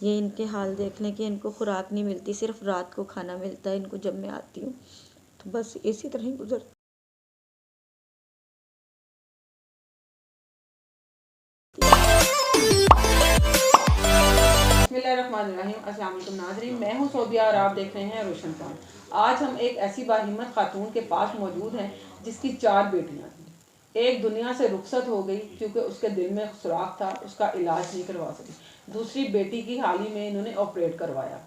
یہ ان کے حال دیکھ لیں کہ ان کو خوراک نہیں ملتی، صرف رات کو کھانا ملتا ہے ان کو جب میں آتی ہوں، تو بس اسی طرح ہی گزر. بسم اللہ الرحمن الرحیم. السلام علیکم ناظرین، میں ہوں صوبیہ اور آپ دیکھ رہے ہیں روشن فون. آج ہم ایک ایسی باہمت خاتون کے پاس موجود ہیں جس کی 4 بیٹیاں تھیں. ایک دنیا سے رخصت ہو گئی کیونکہ اس کے دل میں سوراخ تھا، اس کا علاج نہیں کروا سکی. دوسری بیٹی کی حال ہی میں انہوں نے آپریٹ کروایا.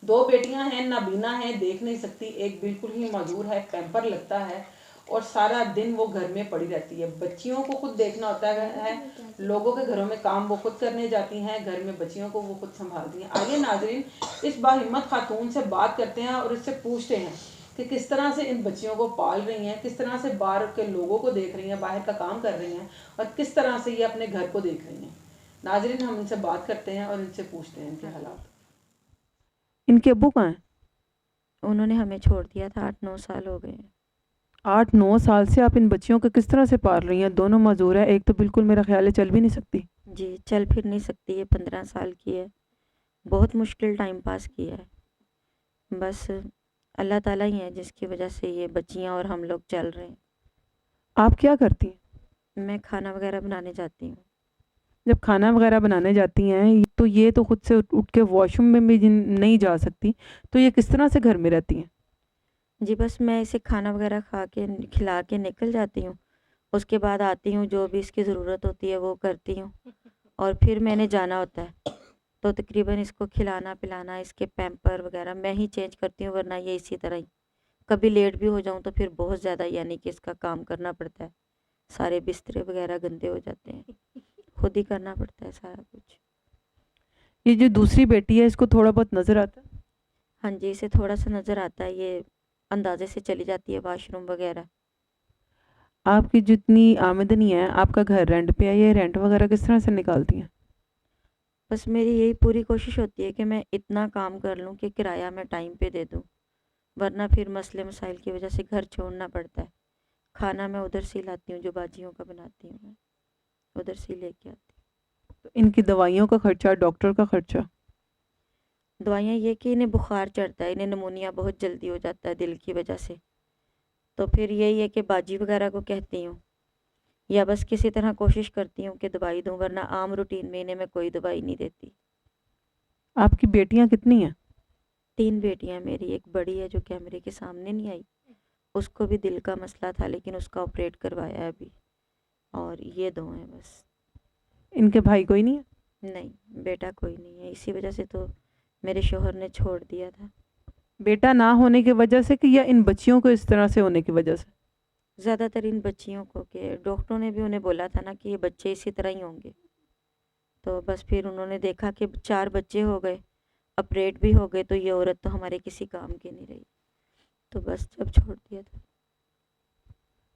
2 بیٹیاں ہیں، نابینا ہیں، دیکھ نہیں سکتی. ایک بالکل ہی معذور ہے، پیمپر لگتا ہے اور سارا دن وہ گھر میں پڑی رہتی ہے. بچیوں کو خود دیکھنا ہوتا ہے، لوگوں کے گھروں میں کام وہ خود کرنے جاتی ہیں، گھر میں بچیوں کو وہ خود سنبھالتی ہیں. آئیے ناظرین اس باہمت خاتون سے بات کرتے ہیں اور اس سے پوچھتے ہیں کہ کس طرح سے ان بچیوں کو پال رہی ہیں، کس طرح سے باہر کے لوگوں کو دیکھ رہی ہیں، باہر کا کام کر رہی ہیں اور کس طرح سے یہ اپنے گھر کو دیکھ رہی ہیں. ناظرین ہم ان سے بات کرتے ہیں اور ان سے پوچھتے ہیں ان کے حالات. ان کے ابو کہاں ہیں؟ انہوں نے ہمیں چھوڑ دیا تھا، 8-9 سال ہو گئے ہیں. 8-9 سال سے آپ ان بچیوں کو کس طرح سے پال رہی ہیں؟ دونوں معذور ہیں، ایک تو بالکل میرا خیال ہے چل بھی نہیں سکتی. جی چل پھر نہیں سکتی، یہ 15 سال کی ہے. بہت مشکل ٹائم پاس کیا ہے. بس اللہ تعالیٰ ہی ہے جس کی وجہ سے یہ بچیاں اور ہم لوگ چل رہے ہیں. آپ کیا کرتی ہیں؟ میں کھانا وغیرہ بنانے جاتی ہوں. جب کھانا وغیرہ بنانے جاتی ہیں تو یہ تو خود سے اٹھ کے واش روم میں بھی نہیں جا سکتی، تو یہ کس طرح سے گھر میں رہتی ہیں؟ جی بس میں اسے کھانا وغیرہ کھلا کے نکل جاتی ہوں. اس کے بعد آتی ہوں، جو بھی اس کی ضرورت ہوتی ہے وہ کرتی ہوں اور پھر میں نے جانا ہوتا ہے تو تقریباً اس کو کھلانا پلانا، اس کے پیمپر وغیرہ میں ہی چینج کرتی ہوں، ورنہ یہ اسی طرح ہی. کبھی لیٹ بھی ہو جاؤں تو پھر بہت زیادہ یعنی کہ اس کا کام کرنا پڑتا ہے. سارے بسترے وغیرہ گندے ہو جاتے ہیں، خود ہی کرنا پڑتا ہے سارا کچھ. یہ جو دوسری بیٹی ہے اس کو تھوڑا بہت نظر آتا ہے؟ ہاں جی اسے تھوڑا سا نظر آتا ہے، یہ اندازے سے چلی جاتی ہے واش روم وغیرہ. آپ کی جتنی آمدنی ہے، آپ کا گھر رینٹ پہ ہے، یہ رینٹ وغیرہ کس طرح سے نکالتی ہیں؟ بس میری یہی پوری کوشش ہوتی ہے کہ میں اتنا کام کر لوں کہ کرایہ میں ٹائم پہ دے دوں، ورنہ پھر مسئلے مسائل کی وجہ سے گھر چھوڑنا پڑتا ہے. کھانا میں ادھر سے لاتی ہوں، جو باجیوں کا بناتی ہوں میں ادھر سے لے کے آتی ہوں. تو ان کی دوائیوں کا خرچہ، ڈاکٹر کا خرچہ؟ دوائیاں یہ کہ انہیں بخار چڑھتا ہے، انہیں نمونیا بہت جلدی ہو جاتا ہے دل کی وجہ سے، تو پھر یہی ہے کہ باجی وغیرہ کو کہتی ہوں یا بس کسی طرح کوشش کرتی ہوں کہ دوائی دوں، ورنہ عام روٹین میں انہیں میں کوئی دوائی نہیں دیتی. آپ کی بیٹیاں کتنی ہیں؟ 3 بیٹیاں میری. ایک بڑی ہے جو کیمرے کے سامنے نہیں آئی، اس کو بھی دل کا مسئلہ تھا لیکن اس کا آپریٹ کروایا ہے ابھی، اور یہ 2 ہیں بس. ان کے بھائی کوئی نہیں ہے؟ نہیں بیٹا کوئی نہیں ہے، اسی وجہ سے تو میرے شوہر نے چھوڑ دیا تھا. بیٹا نہ ہونے کی وجہ سے کہ یا ان بچیوں کو اس طرح سے ہونے کی وجہ سے؟ زیادہ تر ان بچیوں کو، کہ ڈاکٹروں نے بھی انہیں بولا تھا نا کہ یہ بچے اسی طرح ہی ہوں گے، تو بس پھر انہوں نے دیکھا کہ 4 بچے ہو گئے، اپریٹ بھی ہو گئے، تو یہ عورت تو ہمارے کسی کام کی نہیں رہی، تو بس جب چھوڑ دیا تھا.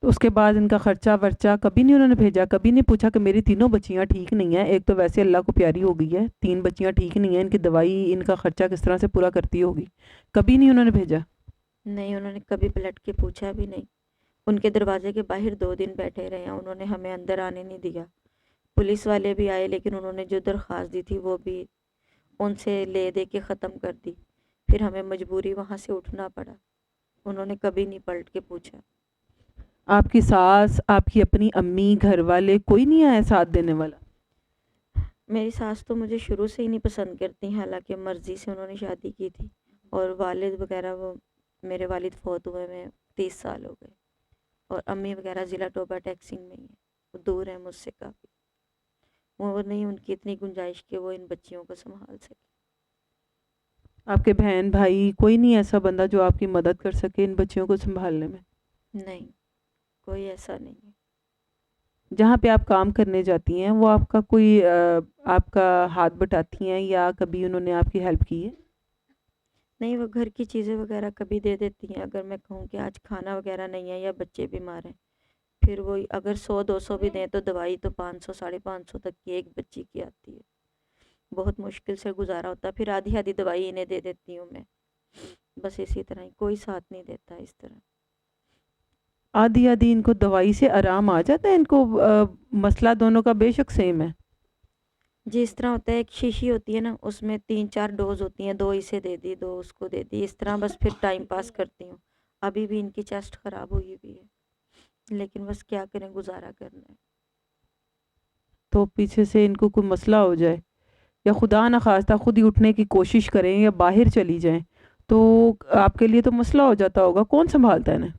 تو اس کے بعد ان کا خرچہ ورچہ کبھی نہیں انہوں نے بھیجا؟ کبھی نہیں پوچھا کہ میری تینوں بچیاں ٹھیک نہیں ہیں، ایک تو ویسے اللہ کو پیاری ہو گئی ہے، 3 بچیاں ٹھیک نہیں ہیں، ان کی دوائی ان کا خرچہ کس طرح سے پورا کرتی ہوگی؟ کبھی نہیں انہوں نے بھیجا؟ نہیں انہوں نے کبھی پلٹ کے پوچھا بھی نہیں. ان کے دروازے کے باہر 2 دن بیٹھے رہے ہیں، انہوں نے ہمیں اندر آنے نہیں دیا. پولیس والے بھی آئے لیکن انہوں نے جو درخواست دی تھی وہ بھی ان سے لے دے کے ختم کر دی، پھر ہمیں مجبوری وہاں سے اٹھنا پڑا. انہوں نے کبھی نہیں پلٹ کے پوچھا. آپ کی ساس، آپ کی اپنی امی، گھر والے کوئی نہیں آیا ساتھ دینے والا؟ میری ساس تو مجھے شروع سے ہی نہیں پسند کرتی، حالانکہ مرضی سے انہوں نے شادی کی تھی، اور والد وغیرہ وہ میرے والد فوت ہوئے میں 30 سال ہو گئے، اور امی وغیرہ ضلع ٹوبہ ٹیکسنگ میں ہی ہیں، وہ دور ہیں مجھ سے کافی. وہ نہیں ان کی اتنی گنجائش کہ وہ ان بچیوں کو سنبھال سکے. آپ کے بہن بھائی کوئی نہیں ایسا بندہ جو آپ کی مدد کر سکے ان بچیوں کو سنبھالنے میں؟ نہیں کوئی ایسا نہیں ہے. جہاں پہ آپ کام کرنے جاتی ہیں وہ آپ کا کوئی آپ کا ہاتھ بٹاتی ہیں یا کبھی انہوں نے آپ کی ہیلپ کی ہے؟ نہیں وہ گھر کی چیزیں وغیرہ کبھی دے دیتی ہیں، اگر میں کہوں کہ آج کھانا وغیرہ نہیں ہے یا بچے بیمار ہیں، پھر وہ اگر 100-200 بھی دیں تو دوائی تو 500-550 تک کی ایک بچی کی آتی ہے. بہت مشکل سے گزارا ہوتا ہے، پھر آدھی آدھی دوائی انہیں دے دیتی ہوں میں. بس اسی طرح ہی، کوئی ساتھ نہیں دیتا اس طرح. آدھی آدھی ان کو دوائی سے آرام آ جاتا ہے؟ ان کو مسئلہ دونوں کا بے شک سیم ہے. جی اس طرح ہوتا ہے، ایک شیشی ہوتی ہے نا، اس میں 3 4 ڈوز ہوتی ہیں، 2 اسے دے دی، 2 اس کو دے دی، اس طرح بس پھر ٹائم پاس کرتی ہوں۔ ابھی بھی ان کی چیسٹ خراب ہوئی ہوئی ہے، لیکن بس کیا کریں، گزارا کرنا ہے۔ تو پیچھے سے ان کو کوئی مسئلہ ہو جائے یا خدا نخواستہ خود ہی اٹھنے کی کوشش کریں یا باہر چلی جائیں تو آپ کے لیے تو مسئلہ ہو جاتا ہوگا، کون سنبھالتا ہے انہیں؟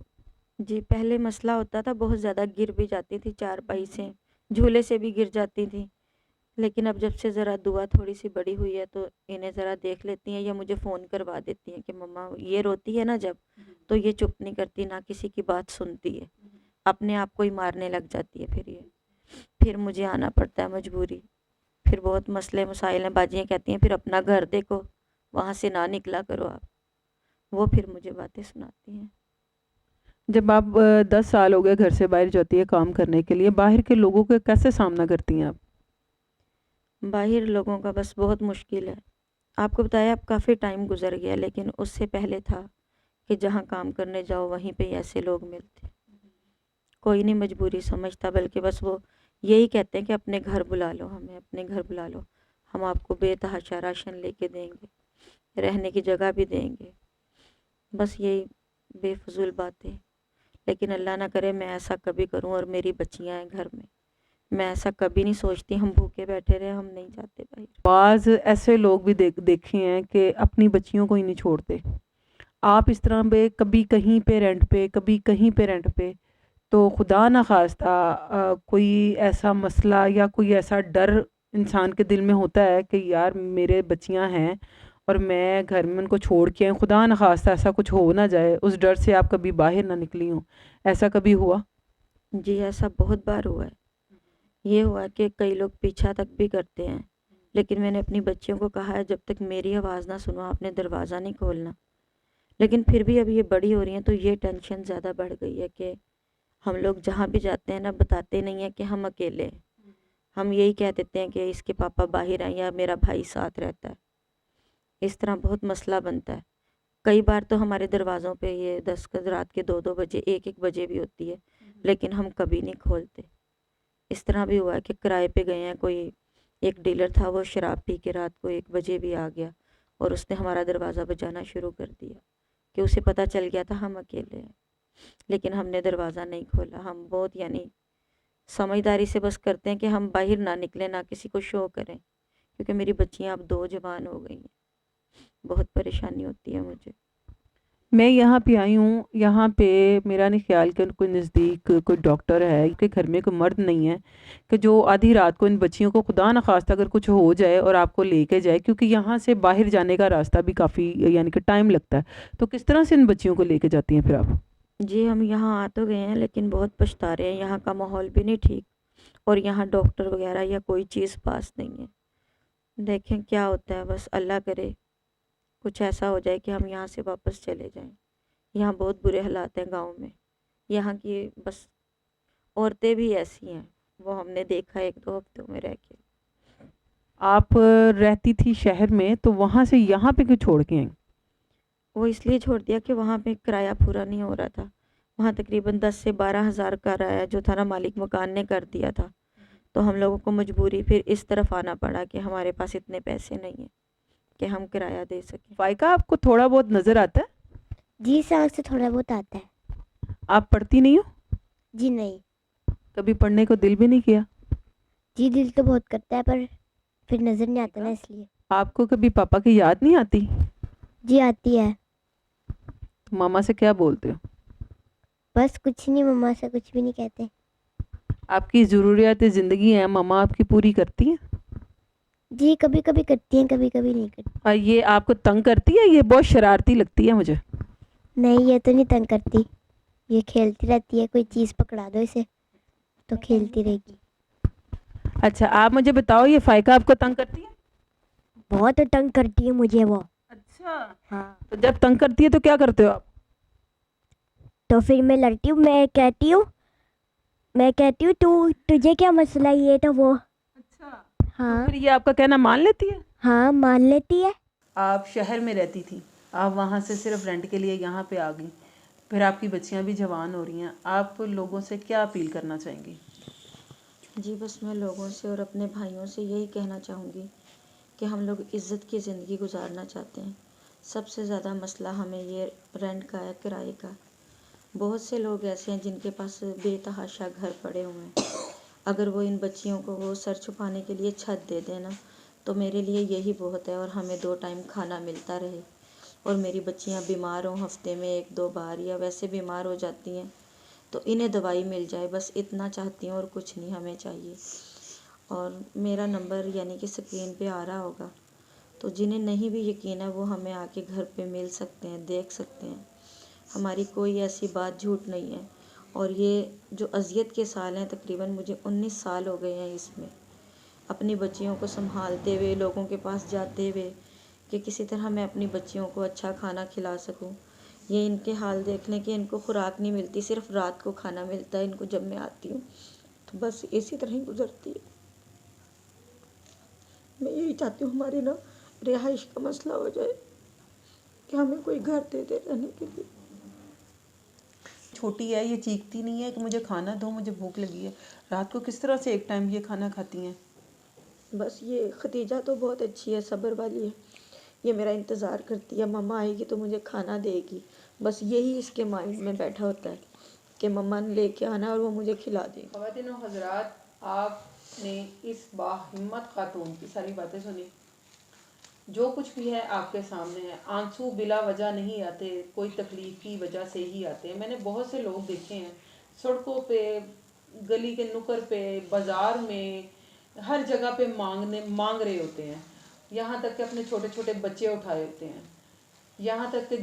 جی پہلے مسئلہ ہوتا تھا، بہت زیادہ گر بھی جاتی تھی، چارپائی سے، جھولے سے بھی گر جاتی تھی، لیکن اب جب سے ذرا دعا تھوڑی سی بڑی ہوئی ہے تو انہیں ذرا دیکھ لیتی ہیں یا مجھے فون کروا دیتی ہیں کہ مما یہ روتی ہے نا جب، تو یہ چپ نہیں کرتی، نہ کسی کی بات سنتی ہے، اپنے آپ کو ہی مارنے لگ جاتی ہے، پھر مجھے آنا پڑتا ہے مجبوری، پھر بہت مسئلے مسائل ہیں، باجیاں کہتی ہیں پھر اپنا گھر دیکھو، وہاں سے نہ نکلا کرو آپ، وہ پھر مجھے باتیں سناتی ہیں۔ جب آپ 10 سال ہو گئے گھر سے باہر جاتی ہے کام کرنے کے لیے، باہر کے لوگوں کا کیسے سامنا کرتی ہیں آپ؟ باہر لوگوں کا بس بہت مشکل ہے، آپ کو بتایا اب کافی ٹائم گزر گیا، لیکن اس سے پہلے تھا کہ جہاں کام کرنے جاؤ وہیں پہ ایسے لوگ ملتے، کوئی نہیں مجبوری سمجھتا، بلکہ بس وہ یہی کہتے ہیں کہ اپنے گھر بلا لو، ہمیں اپنے گھر بلا لو، ہم آپ کو بے تحاشا راشن لے کے دیں گے، رہنے کی جگہ بھی دیں گے، بس یہی بے فضول باتیں، لیکن اللہ نہ کرے میں ایسا کبھی کروں اور میری بچیاں ہیں گھر میں ایسا کبھی نہیں سوچتی ہم بھوکے بیٹھے رہے، ہم نہیں جاتے باہر۔ بعض ایسے لوگ بھی دیکھے ہیں کہ اپنی بچیوں کو ہی نہیں چھوڑتے۔ آپ اس طرح پہ کبھی کہیں پہ رینٹ پہ، کبھی کہیں پہ رینٹ پہ، تو خدا نخواستہ کوئی ایسا مسئلہ یا کوئی ایسا ڈر انسان کے دل میں ہوتا ہے کہ یار میرے بچیاں ہیں اور میں گھر میں ان کو چھوڑ کے آئیں، خدا نخواستہ ایسا کچھ ہو نہ جائے، اس ڈر سے آپ کبھی باہر نہ نکلی ہوں، ایسا کبھی ہوا؟ جی ایسا بہت بار ہوا ہے، یہ ہوا کہ کئی لوگ پیچھا تک بھی کرتے ہیں، لیکن میں نے اپنی بچیوں کو کہا ہے جب تک میری آواز نہ سنو آپ نے دروازہ نہیں کھولنا، لیکن پھر بھی اب یہ بڑی ہو رہی ہیں تو یہ ٹینشن زیادہ بڑھ گئی ہے کہ ہم لوگ جہاں بھی جاتے ہیں نا بتاتے نہیں ہیں کہ ہم اکیلے ہیں، ہم یہی کہہ دیتے ہیں کہ اس کے پاپا باہر ہیں یا میرا بھائی ساتھ رہتا ہے، اس طرح بہت مسئلہ بنتا ہے۔ کئی بار تو ہمارے دروازوں پہ یہ 10 رات کے 2 2 بجے 1 1 بجے بھی ہوتی ہے، لیکن ہم کبھی نہیں کھولتے۔ اس طرح بھی ہوا ہے کہ کرائے پہ گئے ہیں، کوئی ایک ڈیلر تھا وہ شراب پی کے رات کو 1 بجے بھی آ گیا اور اس نے ہمارا دروازہ بجانا شروع کر دیا کہ اسے پتہ چل گیا تھا ہم اکیلے ہیں، لیکن ہم نے دروازہ نہیں کھولا۔ ہم بہت یعنی سمجھداری سے بس کرتے ہیں کہ ہم باہر نہ نکلیں، نہ کسی کو شو کریں، کیونکہ میری بچیاں اب 2 جوان ہو گئی ہیں، بہت پریشانی ہوتی ہے مجھے۔ میں یہاں پہ آئی ہوں، یہاں پہ میرا نہیں خیال کہ کوئی نزدیک کوئی ڈاکٹر ہے کہ گھر میں کوئی مرد نہیں ہے کہ جو آدھی رات کو ان بچیوں کو خدا نخواستہ اگر کچھ ہو جائے اور آپ کو لے کے جائے، کیونکہ یہاں سے باہر جانے کا راستہ بھی کافی یعنی کہ ٹائم لگتا ہے، تو کس طرح سے ان بچیوں کو لے کے جاتی ہیں پھر آپ؟ جی ہم یہاں آ تو گئے ہیں لیکن بہت پچھتا رہے ہیں، یہاں کا ماحول بھی نہیں ٹھیک اور یہاں ڈاکٹر وغیرہ یا کوئی چیز پاس نہیں ہے، دیکھیں کیا ہوتا ہے، بس اللہ کرے کچھ ایسا ہو جائے کہ ہم یہاں سے واپس چلے جائیں۔ یہاں بہت برے حالات ہیں گاؤں میں، یہاں کی بس عورتیں بھی ایسی ہیں، وہ ہم نے دیکھا 1 2 ہفتوں میں رہ کے۔ آپ رہتی تھی شہر میں تو وہاں سے یہاں پہ کیوں چھوڑ کے آئیں؟ وہ اس لیے چھوڑ دیا کہ وہاں پہ کرایہ پورا نہیں ہو رہا تھا، وہاں تقریباً 10 سے 12 ہزار کرایہ جو تھا نا مالک مکان نے کر دیا تھا، تو ہم لوگوں کو مجبوری پھر اس طرف آنا پڑا کہ ہمارے پاس اتنے پیسے نہیں ہیں کہ ہم کرایہ دے سکیں۔ فائقہ آپ کو تھوڑا بہت نظر آتا ہے؟ جی سانگ سے تھوڑا بہت آتا ہے۔ آپ پڑھتی نہیں ہو؟ جی نہیں۔ کبھی پڑھنے کو دل بھی نہیں کیا؟ جی دل تو بہت کرتا ہے پر پھر نظر نہیں آتا نا اس لیے۔ آپ کو کبھی پاپا کی یاد نہیں آتی؟ جی آتی ہے۔ تو ماما سے کیا بولتے ہو؟ بس کچھ نہیں، مما سے کچھ بھی نہیں کہتے۔ آپ کی ضروریات زندگی ہیں ماما آپ کی پوری کرتی ہیں؟ جی کبھی کبھی کرتی ہیں، کبھی کبھی نہیں کرتی۔ اور یہ آپ کو تنگ کرتی ہے؟ یہ بہت شرارتی لگتی ہے مجھے۔ نہیں یہ تو نہیں تنگ کرتی، یہ کھیلتی رہتی ہے، کوئی چیز پکڑا دو اسے تو کھیلتی رہے گی۔ اچھا آپ مجھے بتاؤ، یہ فائقہ آپ کو تنگ کرتی ہے؟ بہت تنگ کرتی ہے مجھے وہ۔ اچھا ہاں تو جب تنگ کرتی ہے تو کیا کرتے ہو آپ؟ تو پھر میں لڑتی ہوں، میں کہتی ہوں تجھے کیا مسئلہ ہے، یہ تو وہ۔ اچھا ہاں پھر یہ آپ کا کہنا مان لیتی ہے؟ ہاں مان لیتی ہے۔ آپ شہر میں رہتی تھی، آپ وہاں سے صرف رینٹ کے لیے یہاں پہ آ گئی، پھر آپ کی بچیاں بھی جوان ہو رہی ہیں، آپ لوگوں سے کیا اپیل کرنا چاہیں گی؟ جی بس میں لوگوں سے اور اپنے بھائیوں سے یہی کہنا چاہوں گی کہ ہم لوگ عزت کی زندگی گزارنا چاہتے ہیں. سب سے زیادہ مسئلہ ہمیں یہ رینٹ کا ہے، کرائے کا. بہت سے لوگ ایسے ہیں جن کے پاس بے تحاشا گھر پڑے ہوئے ہیں. اگر وہ ان بچیوں کو وہ سر چھپانے کے لیے چھت دے دیں نا تو میرے لیے یہی بہت ہے، اور ہمیں 2 ٹائم کھانا ملتا رہے. اور میری بچیاں بیمار ہوں ہفتے میں 1-2 بار یا ویسے بیمار ہو جاتی ہیں تو انہیں دوائی مل جائے، بس اتنا چاہتی ہوں اور کچھ نہیں ہمیں چاہیے. اور میرا نمبر یعنی کہ اسکرین پہ آ رہا ہوگا، تو جنہیں نہیں بھی یقین ہے وہ ہمیں آ کے گھر پہ مل سکتے ہیں، دیکھ سکتے ہیں. ہماری کوئی ایسی بات جھوٹ نہیں ہے. اور یہ جو اذیت کے سال ہیں، تقریباً مجھے 19 سال ہو گئے ہیں اس میں، اپنی بچیوں کو سنبھالتے ہوئے، لوگوں کے پاس جاتے ہوئے، کہ کسی طرح میں اپنی بچیوں کو اچھا کھانا کھلا سکوں. یہ ان کے حال دیکھ لیں کہ ان کو خوراک نہیں ملتی، صرف رات کو کھانا ملتا ہے ان کو جب میں آتی ہوں. تو بس اسی طرح ہی گزرتی ہے. میں یہی چاہتی ہوں ہماری نا رہائش کا مسئلہ ہو جائے کہ ہمیں کوئی گھر دے دے رہنے کے لیے. چھوٹی ہے، یہ چیختی نہیں ہے کہ مجھے کھانا دو، مجھے بھوک لگی ہے. رات کو کس طرح سے ایک ٹائم یہ کھانا کھاتی ہیں؟ بس یہ ختیجہ تو بہت اچھی ہے، صبر والی ہے. یہ میرا انتظار کرتی ہے، مما آئے گی تو مجھے کھانا دے گی. بس یہی اس کے مائنڈ میں بیٹھا ہوتا ہے کہ مما نے لے کے آنا اور وہ مجھے کھلا دے گی. خواتین و حضرات، آپ نے اس باہمت خاتون کی ساری باتیں سنی. جو کچھ بھی ہے آپ کے سامنے ہے. آنسو بلا وجہ نہیں آتے، کوئی تکلیف کی وجہ سے ہی آتے ہیں. میں نے بہت سے لوگ دیکھے ہیں سڑکوں پہ، گلی کے نکر پہ، بازار میں، ہر جگہ پہ مانگ رہے ہوتے ہیں. یہاں تک کہ اپنے چھوٹے چھوٹے بچے اٹھائے ہوتے ہیں. یہاں تک کہ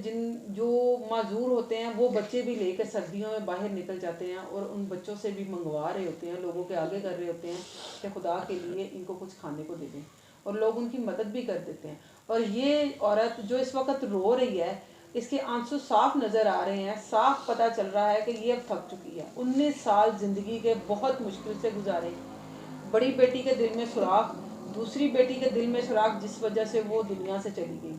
جو معذور ہوتے ہیں وہ بچے بھی لے کے سردیوں میں باہر نکل جاتے ہیں اور ان بچوں سے بھی منگوا رہے ہوتے ہیں، لوگوں کے آگے کر رہے ہوتے ہیں کہ خدا کے لیے ان کو کچھ کھانے کو دے دیں. اور لوگ ان کی مدد بھی کر دیتے ہیں. اور یہ عورت جو اس وقت رو رہی ہے، اس کے آنسو صاف نظر آ رہے ہیں، صاف پتہ چل رہا ہے کہ یہ اب تھک چکی ہے. 19 سال زندگی کے بہت مشکل سے گزارے. بڑی بیٹی کے دل میں سوراخ، دوسری بیٹی کے دل میں سوراخ جس وجہ سے وہ دنیا سے چلی گئی.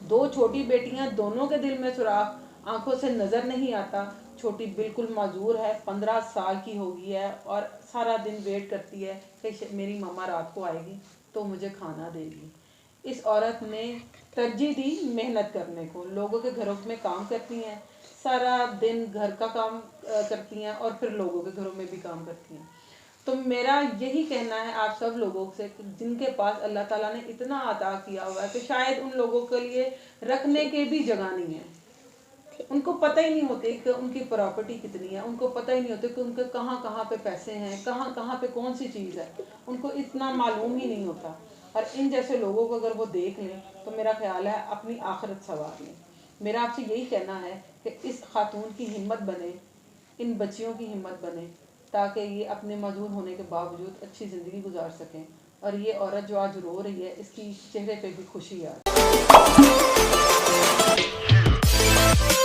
2 چھوٹی بیٹیاں، دونوں کے دل میں سوراخ، آنکھوں سے نظر نہیں آتا. چھوٹی بالکل معذور ہے، 15 سال کی ہو گئی ہے اور سارا دن ویٹ کرتی ہے کہ میری ماما رات کو آئے گی تو مجھے کھانا دے گی. اس عورت نے ترجیح دی محنت کرنے کو. لوگوں کے گھروں میں کام کرتی ہیں، سارا دن گھر کا کام کرتی ہیں اور پھر لوگوں کے گھروں میں بھی کام کرتی ہیں. تو میرا یہی کہنا ہے آپ سب لوگوں سے جن کے پاس اللہ تعالیٰ نے اتنا عطا کیا ہوا ہے کہ شاید ان لوگوں کے لیے رکھنے کے بھی جگہ نہیں ہے. ان کو پتہ ہی نہیں ہوتے کہ ان کی پراپرٹی کتنی ہے، ان کو پتہ ہی نہیں ہوتے کہ ان کے کہاں کہاں پہ پیسے ہیں، کہاں کہاں پہ کون سی چیز ہے. ان کو اتنا معلوم ہی نہیں ہوتا. اور ان جیسے لوگوں کو اگر وہ دیکھ لیں تو میرا خیال ہے اپنی آخرت سنوار لیں. میرا آپ سے یہی کہنا ہے کہ اس خاتون کی ہمت بنے، ان بچیوں کی ہمت بنے، تاکہ یہ اپنے معذور ہونے کے باوجود اچھی زندگی گزار سکیں. اور یہ عورت جو آج رو رہی ہے، اس کی چہرے پہ بھی خوشی آ رہی ہے.